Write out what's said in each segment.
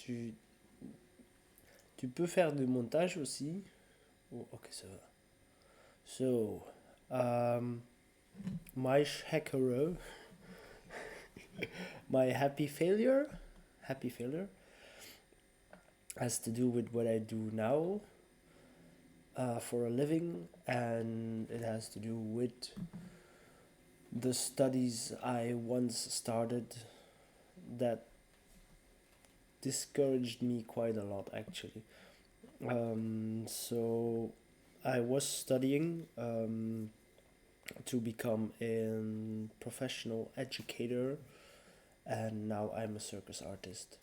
tu, tu peux faire du montage aussi. Oh, ok, ça va. So, my heureux, my happy failure, has to do with what I do now for a living, and it has to do with the studies I once started that discouraged me quite a lot, actually. So I was studying to become a professional educator, and now I'm a circus artist.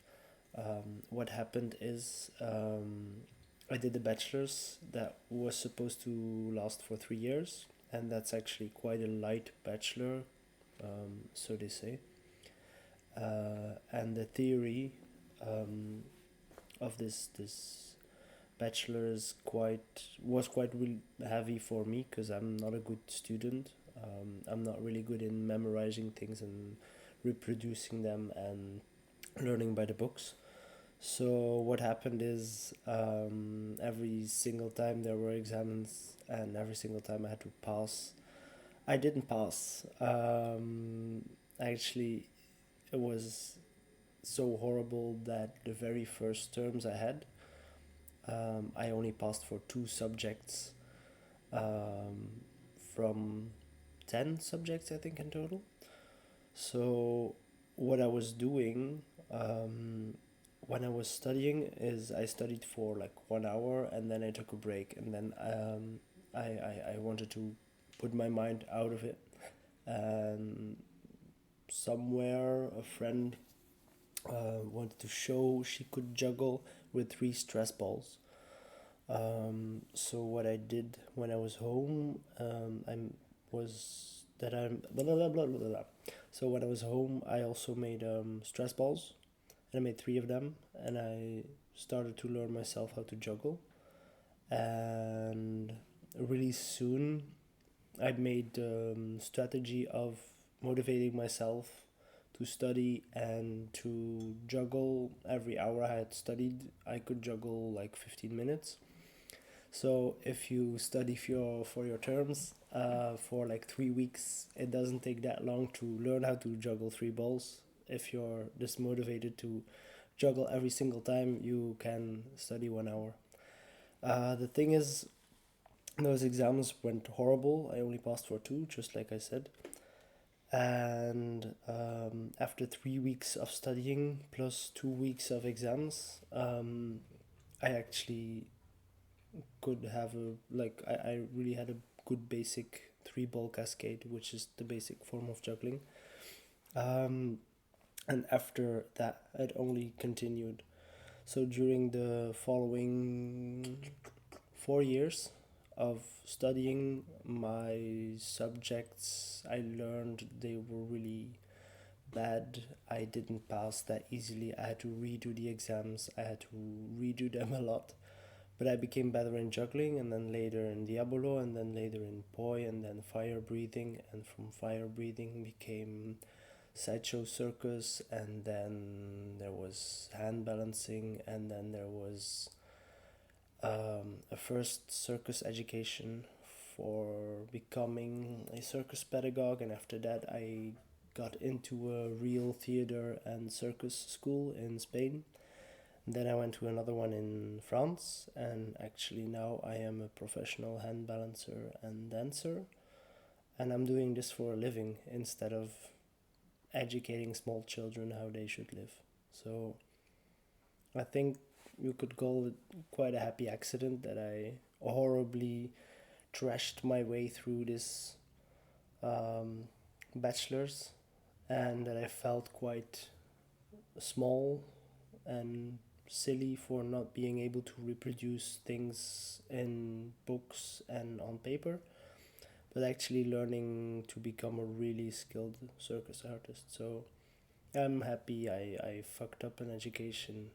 What happened is I did a bachelor's that was supposed to last for 3 years, and that's actually quite a light bachelor, so they say. And the theory um, of this bachelor's quite was quite really heavy for me because I'm not a good student. I'm not really good in memorizing things and reproducing them and learning by the books. So what happened is every single time there were exams and every single time I had to pass, I didn't pass. Actually, it was so horrible that the very first terms I had, I only passed for two subjects um, from 10 subjects, I think, in total. So, what I was doing when I was studying is I studied for like 1 hour and then I took a break, and then I wanted to put my mind out of it. And somewhere a friend wanted to show she could juggle with three stress balls. So what I did when I was home, I'm blah, blah, blah, blah, blah, blah. So when I was home, I also made stress balls, and I made three of them, and I started to learn myself how to juggle. And really soon, I made strategy of motivating myself to study and to juggle. Every hour I had studied, I could juggle like 15 minutes. So if you study for your terms for like 3 weeks, it doesn't take that long to learn how to juggle three balls. If you're just motivated to juggle every single time, you can study 1 hour. The thing is, those exams went horrible. I only passed for two, just like I said. And after 3 weeks of studying plus 2 weeks of exams, I actually could have I really had a good basic three ball cascade, which is the basic form of juggling. Um, and after that, it only continued. So during the following 4 years of studying, my subjects I learned they were really bad. I didn't pass that easily. I had to redo the exams. I had to redo them a lot. But I became better in juggling, and then later in Diabolo, and then later in Poi, and then fire breathing, and from fire breathing became sideshow circus, and then there was hand balancing, and then there was a first circus education for becoming a circus pedagogue, and after that I got into a real theater and circus school in Spain. Then I went to another one in France, and actually now I am a professional hand balancer and dancer, and I'm doing this for a living instead of educating small children how they should live. So I think you could call it quite a happy accident that I horribly trashed my way through this um, bachelor's, and that I felt quite small and silly for not being able to reproduce things in books and on paper, but actually learning to become a really skilled circus artist. So I'm happy I fucked up an education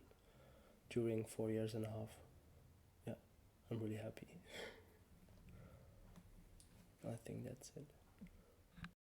during 4 years and a half. Yeah, I'm really happy. I think that's it.